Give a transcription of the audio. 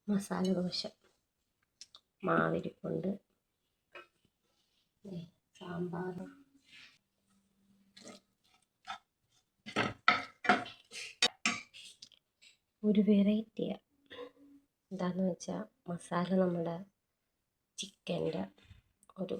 മസാല ദോശ മാവിരിപ്പുണ്ട്. സാമ്പാർ, ഒരു വെറൈറ്റിയാണ്. എന്താണെന്ന് വെച്ചാൽ മസാല നമ്മുടെ ചിക്കൻ്റെ ഒരു